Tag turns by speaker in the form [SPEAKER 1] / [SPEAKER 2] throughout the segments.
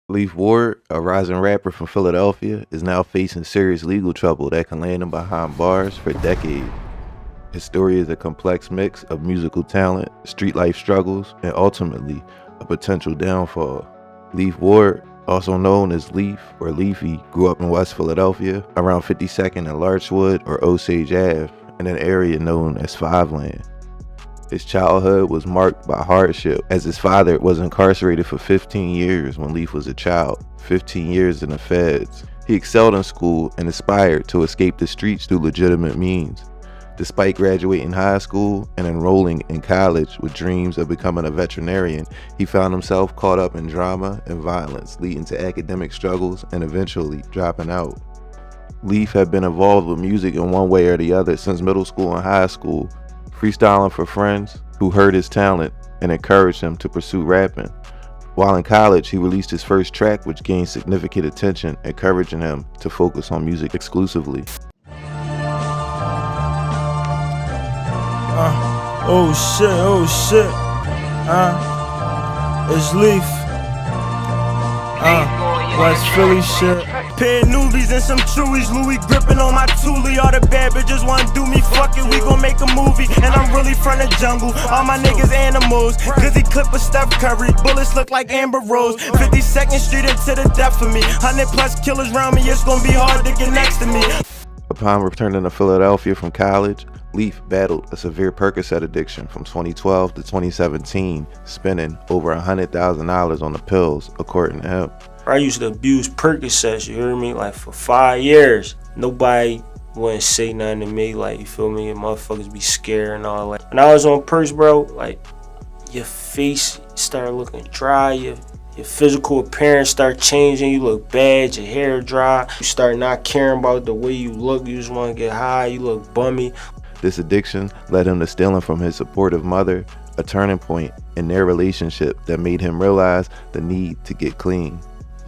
[SPEAKER 1] Leaf Ward, a rising rapper from Philadelphia, is now facing serious legal trouble that can land him behind bars for decades. His story is a complex mix of musical talent, street life struggles, and ultimately, a potential downfall. Leaf Ward, also known as Leaf or Leafy, grew up in West Philadelphia, around 52nd and Larchwood or Osage Ave, in an area known as Fiveland. His childhood was marked by hardship, as his father was incarcerated for 15 years when Leaf was a child, 15 years in the feds. He excelled in school and aspired to escape the streets through legitimate means. Despite graduating high school and enrolling in college with dreams of becoming a veterinarian, he found himself caught up in drama and violence, leading to academic struggles and eventually dropping out. Leaf had been involved with music in one way or the other since middle school and high school, freestyling for friends who heard his talent and encouraged him to pursue rapping. While in college, he released his first track, which gained significant attention, encouraging him to focus on music exclusively.
[SPEAKER 2] Oh shit, it's Leaf, West Philly shit. Pair newbies and some chewies, Louis gripping on my toolie. All the bad bitches wanna do me, fuck it, we gon' make a movie. And I'm really from the jungle, all my niggas animals. Glizzy clip with Steph Curry, bullets look like Amber Rose. 52nd Street into the death of me, 100 plus killers round me, it's gonna be hard to get next to me.
[SPEAKER 1] Upon returning to Philadelphia from college, Leaf battled a severe Percocet addiction from 2012 to 2017, spending over $100,000 on the pills, according to him.
[SPEAKER 2] I used to abuse Percocets, you hear me, like for 5 years. Nobody wouldn't say nothing to me, like, you feel me, and motherfuckers be scared and all that. When I was on Percs, bro, like, your face start looking dry, your physical appearance start changing, you look bad, your hair dry, you start not caring about the way you look, you just want to get high, you look bummy.
[SPEAKER 1] This addiction led him to stealing from his supportive mother, a turning point in their relationship that made him realize the need to get clean.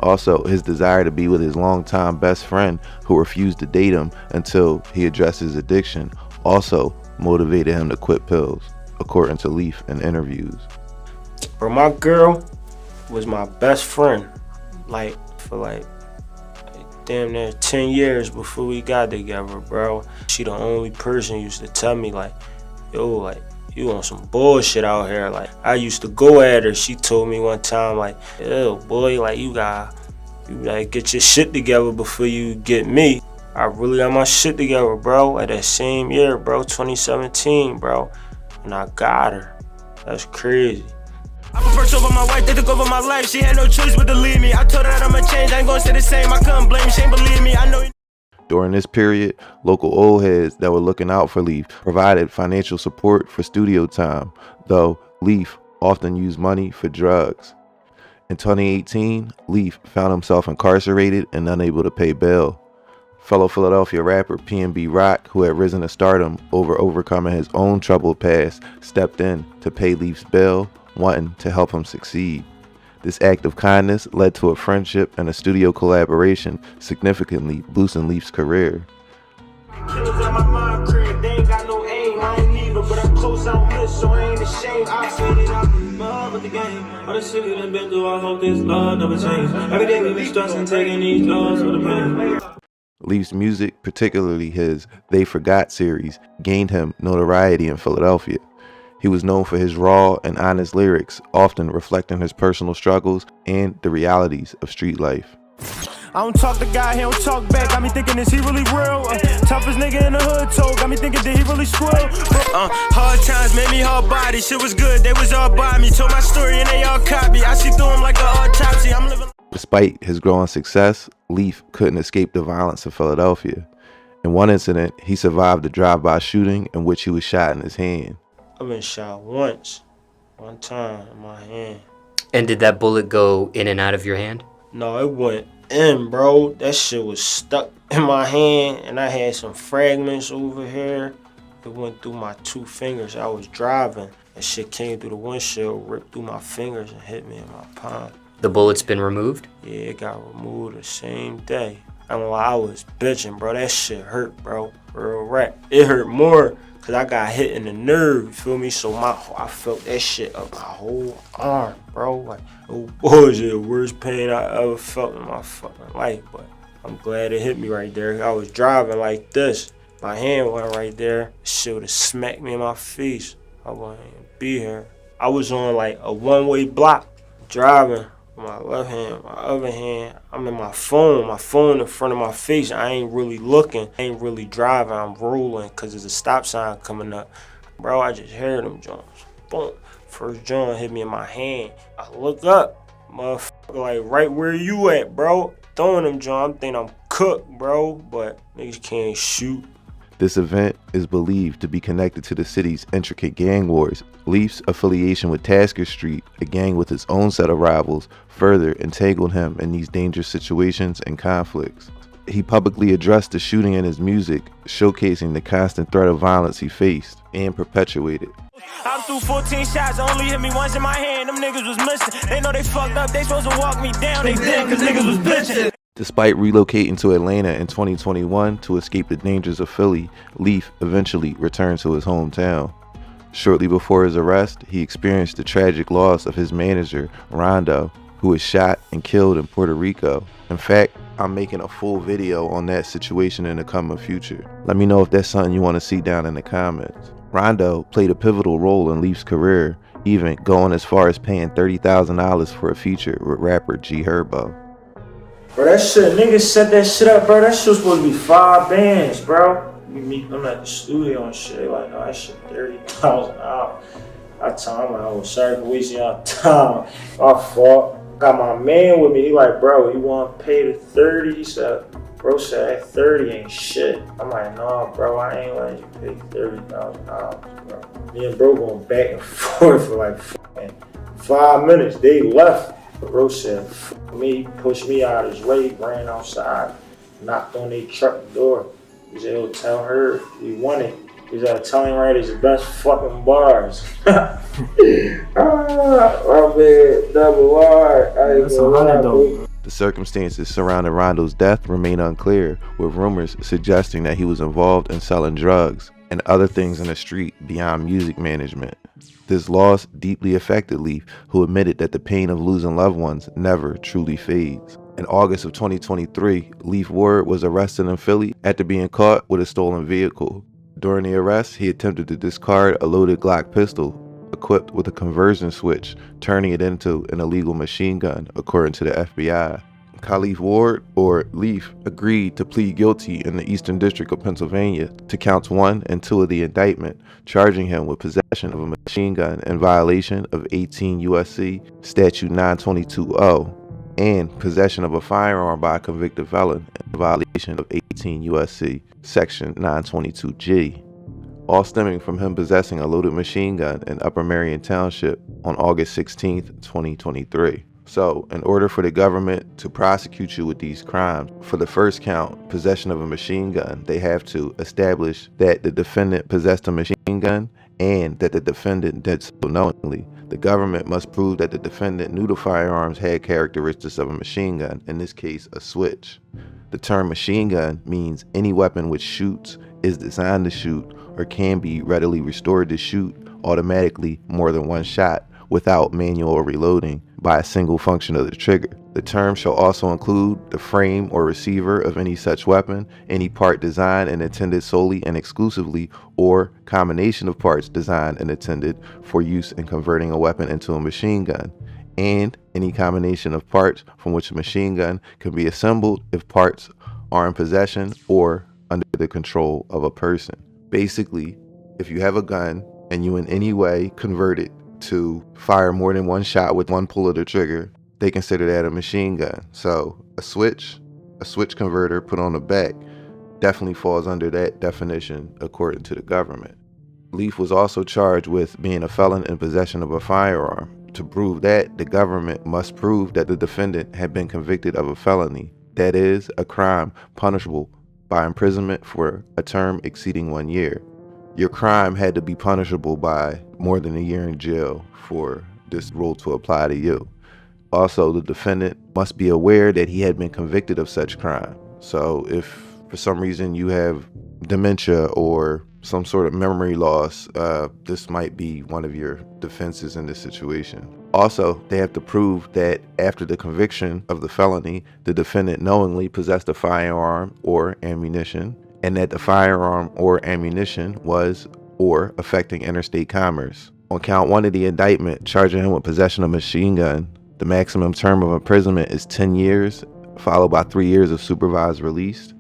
[SPEAKER 1] Also, his desire to be with his longtime best friend who refused to date him until he addressed his addiction also motivated him to quit pills, according to Leaf in interviews.
[SPEAKER 2] Bro, my girl was my best friend, like, for damn near 10 years before we got together, bro. She the only person who used to tell me, like, yo, like, you on some bullshit out here. Like, I used to go at her. She told me one time, like, yo, boy, like, you gotta get your shit together before you get me. I really got my shit together, bro, at that same year, bro, 2017, bro, and I got her. That's crazy. I prefer over my wife, they took over my life. She had no choice but to leave me. I told her that I'ma change, I ain't gonna stay the same. I couldn't blame she ain't believe me, I know.
[SPEAKER 1] During this period, local old heads that were looking out for Leaf provided financial support for studio time, though Leaf often used money for drugs. In 2018, Leaf found himself incarcerated and unable to pay bail. Fellow Philadelphia rapper P&B Rock, who had risen to stardom over overcoming his own troubled past, stepped in to pay Leaf's bail, wanting to help him succeed. This act of kindness led to a friendship and a studio collaboration, significantly boosting Leaf's career. Leaf's music, particularly his They Forgot series, gained him notoriety in Philadelphia. He was known for his raw and honest lyrics, often reflecting his personal struggles and the realities of street life.
[SPEAKER 2] I don't talk to God, he don't talk back. Got me thinking, is he really real? Toughest nigga in the hood told. Got me thinking, did he really squill? Hard times made me hard body. Shit was good, they was all by me. Told my story and they all copy. I see through him like an autopsy. I'm living.
[SPEAKER 1] Despite his growing success, Leaf couldn't escape the violence of Philadelphia. In one incident, he survived a drive-by shooting in which he was shot in his hand.
[SPEAKER 2] I've been shot one time in my hand.
[SPEAKER 3] And did that bullet go in and out of your hand?
[SPEAKER 2] No, it went in, bro. That shit was stuck in my hand, and I had some fragments over here. It went through my 2 fingers. I was driving. That shit came through the windshield, ripped through my fingers, and hit me in my palm.
[SPEAKER 3] The bullet's been removed?
[SPEAKER 2] Yeah, it got removed the same day. And while I was bitching, bro, that shit hurt, bro. Real rap. It hurt more because I got hit in the nerve, you feel me? So I felt that shit up my whole arm, bro. Like, oh boy, the worst pain I ever felt in my fucking life. But I'm glad it hit me right there. I was driving like this. My hand went right there. Shit would have smacked me in my face. I wouldn't even be here. I was on like a one-way block, driving. My left hand, my other hand, I'm in my phone in front of my face. I ain't really looking, I ain't really driving, I'm rolling because there's a stop sign coming up. Bro, I just heard them Jones. Boom. First John hit me in my hand. I look up, motherfucker, like right where you at, bro. Throwing them John, I'm thinking I'm cooked, bro, but niggas can't shoot.
[SPEAKER 1] This event is believed to be connected to the city's intricate gang wars. Leaf's affiliation with Tasker Street, a gang with its own set of rivals, further entangled him in these dangerous situations and conflicts. He publicly addressed the shooting in his music, showcasing the constant threat of violence he faced and perpetuated.
[SPEAKER 4] I'm through 14 shots, only hit me once in my hand. Them niggas was missing. They know they fucked up, they supposed to walk me down. They did, cause niggas was bitching.
[SPEAKER 1] Despite relocating to Atlanta in 2021 to escape the dangers of Philly, Leaf eventually returned to his hometown. Shortly before his arrest, he experienced the tragic loss of his manager, Rondo, who was shot and killed in Puerto Rico. In fact, I'm making a full video on that situation in the coming future. Let me know if that's something you want to see down in the comments. Rondo played a pivotal role in Leaf's career, even going as far as paying $30,000 for a feature with rapper G Herbo.
[SPEAKER 2] Bro, that shit, niggas set that shit up, bro. That shit was supposed to be 5 bands, bro. I'm at the studio and shit. Like, oh, that shit $30,000. I tell him, like, oh, sorry for wasting y'all time. My fault. Got my man with me. He like, bro, you want to pay the 30? He said, bro said, that 30 ain't shit. I'm like, nah, bro, I ain't letting you pay $30,000, bro. Me and bro going back and forth for like 5 minutes. They left. Bro said, f me, pushed me out of his way, ran outside, knocked on their truck door. He said, he'll tell her he won it. He said, telling right is the best fucking bars. My man, double R.
[SPEAKER 5] That's a hundred though.
[SPEAKER 1] The circumstances surrounding Rondo's death remain unclear, with rumors suggesting that he was involved in selling drugs and other things in the street beyond music management. This loss deeply affected Leaf, who admitted that the pain of losing loved ones never truly fades. In August of 2023, Leaf Ward was arrested in Philly after being caught with a stolen vehicle. During the arrest, he attempted to discard a loaded Glock pistol equipped with a conversion switch, turning it into an illegal machine gun, according to the FBI. Khalif Ward, or Leaf, agreed to plead guilty in the Eastern District of Pennsylvania to counts 1 and 2 of the indictment, charging him with possession of a machine gun in violation of 18 U.S.C. Statute 922-0 and possession of a firearm by a convicted felon in violation of 18 U.S.C. Section 922G, all stemming from him possessing a loaded machine gun in Upper Marion Township on August 16, 2023. So, in order for the government to prosecute you with these crimes, for the first count, possession of a machine gun, they have to establish that the defendant possessed a machine gun and that the defendant did so knowingly. The government must prove that the defendant knew the firearms had characteristics of a machine gun, in this case, a switch. The term machine gun means any weapon which shoots, is designed to shoot, or can be readily restored to shoot automatically more than one shot without manual reloading by a single function of the trigger. The term shall also include the frame or receiver of any such weapon, any part designed and intended solely and exclusively, or combination of parts designed and intended for use in converting a weapon into a machine gun, and any combination of parts from which a machine gun can be assembled if parts are in possession or under the control of a person. Basically, if you have a gun and you in any way convert it to fire more than one shot with one pull of the trigger, they consider that a machine gun. So a switch converter put on the back definitely falls under that definition according to the government. Leaf was also charged with being a felon in possession of a firearm. To prove that, the government must prove that the defendant had been convicted of a felony, that is, a crime punishable by imprisonment for a term exceeding 1 year. Your crime had to be punishable by more than a year in jail for this rule to apply to you. Also, the defendant must be aware that he had been convicted of such crime. So if for some reason you have dementia or some sort of memory loss, this might be one of your defenses in this situation. Also, they have to prove that after the conviction of the felony, the defendant knowingly possessed a firearm or ammunition, and that the firearm or ammunition was or affecting interstate commerce. On count 1 of the indictment, charging him with possession of a machine gun, the maximum term of imprisonment is 10 years, followed by 3 years of supervised release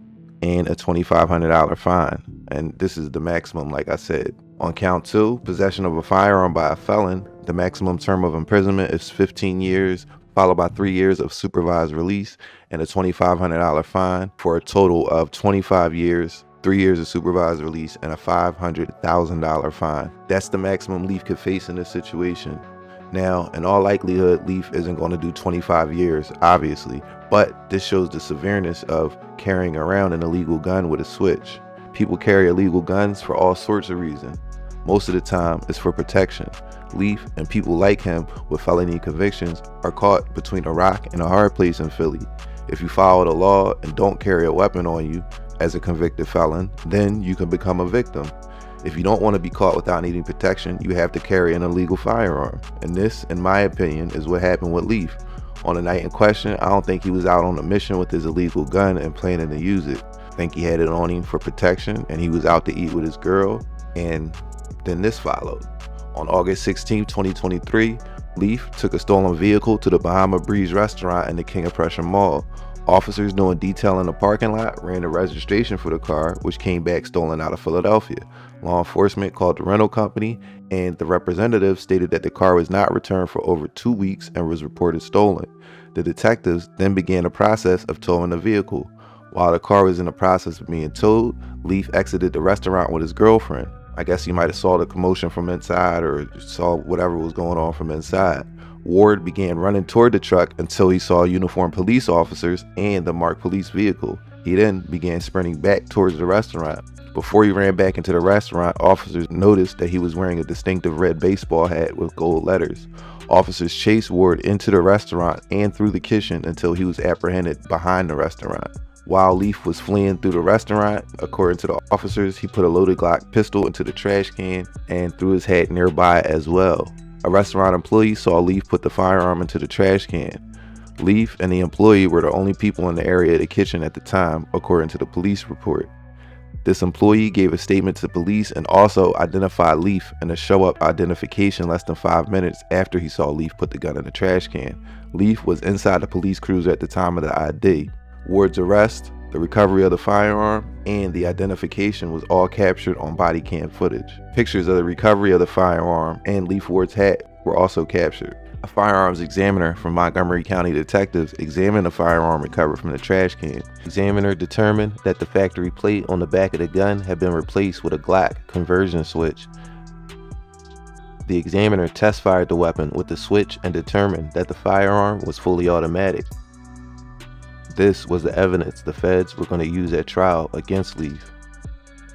[SPEAKER 1] and a $2,500 fine. And this is the maximum, like I said. On count 2, possession of a firearm by a felon, the maximum term of imprisonment is 15 years, followed by 3 years of supervised release and a $2,500 fine, for a total of 25 years, 3 years of supervised release, and a $500,000 fine. That's the maximum Leaf could face in this situation. Now, in all likelihood, Leaf isn't going to do 25 years, obviously, but this shows the severeness of carrying around an illegal gun with a switch. People carry illegal guns for all sorts of reasons. Most of the time, it's for protection. Leaf and people like him with felony convictions are caught between a rock and a hard place in Philly. If you follow the law and don't carry a weapon on you as a convicted felon, then you can become a victim. If you don't want to be caught without needing protection, you have to carry an illegal firearm. And this, in my opinion, is what happened with Leaf. On the night in question, I don't think he was out on a mission with his illegal gun and planning to use it. I think he had it on him for protection, and he was out to eat with his girl, and then this followed. On August 16, 2023, Leaf took a stolen vehicle to the Bahama Breeze restaurant in the King of Prussia Mall. Officers doing detail in the parking lot ran the registration for the car, which came back stolen out of Philadelphia. Law enforcement called the rental company, and the representative stated that the car was not returned for over 2 weeks and was reported stolen. The detectives then began the process of towing the vehicle. While the car was in the process of being towed, Leaf exited the restaurant with his girlfriend. I guess he might have saw the commotion from inside or saw whatever was going on from inside. Ward began running toward the truck until he saw uniformed police officers and the marked police vehicle. He then began sprinting back towards the restaurant. Before he ran back into the restaurant, officers noticed that he was wearing a distinctive red baseball hat with gold letters. Officers chased Ward into the restaurant and through the kitchen until he was apprehended behind the restaurant. While Leaf was fleeing through the restaurant, according to the officers, he put a loaded Glock pistol into the trash can and threw his hat nearby as well. A restaurant employee saw Leaf put the firearm into the trash can. Leaf and the employee were the only people in the area of the kitchen at the time, according to the police report. This employee gave a statement to police and also identified Leaf in a show-up identification less than 5 minutes after he saw Leaf put the gun in the trash can. Leaf was inside the police cruiser at the time of the ID. Ward's arrest, the recovery of the firearm, and the identification was all captured on body cam footage. Pictures of the recovery of the firearm and Leaf Ward's hat were also captured. A firearms examiner from Montgomery County detectives examined the firearm recovered from the trash can. The examiner determined that the factory plate on the back of the gun had been replaced with a Glock conversion switch. The examiner test-fired the weapon with the switch and determined that the firearm was fully automatic. This was the evidence the feds were going to use at trial against Leaf.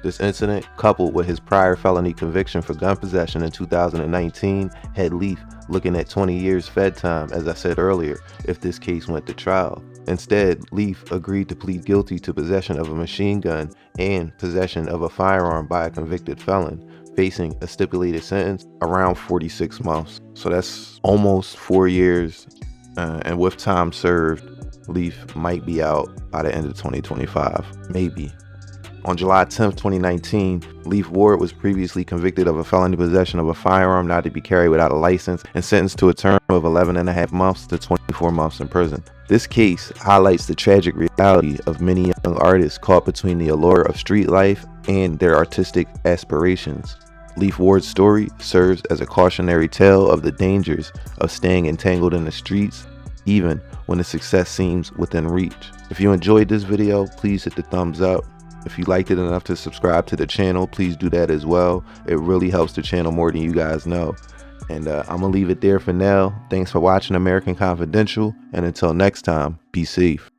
[SPEAKER 1] This incident, coupled with his prior felony conviction for gun possession in 2019, had Leaf looking at 20 years fed time, as I said earlier, if this case went to trial. Instead, Leaf agreed to plead guilty to possession of a machine gun and possession of a firearm by a convicted felon, facing a stipulated sentence around 46 months. So that's almost 4 years, and with time served, Leaf might be out by the end of 2025, maybe. On July 10th, 2019, Leaf Ward was previously convicted of a felony possession of a firearm not to be carried without a license and sentenced to a term of 11.5 months to 24 months in prison. This case highlights the tragic reality of many young artists caught between the allure of street life and their artistic aspirations. Leaf Ward's story serves as a cautionary tale of the dangers of staying entangled in the streets, even when the success seems within reach. If you enjoyed this video, please hit the thumbs up. If you liked it enough to subscribe to the channel, please do that as well. It really helps the channel more than you guys know. And I'm gonna leave it there for now. Thanks for watching American Confidential, and until next time, be safe.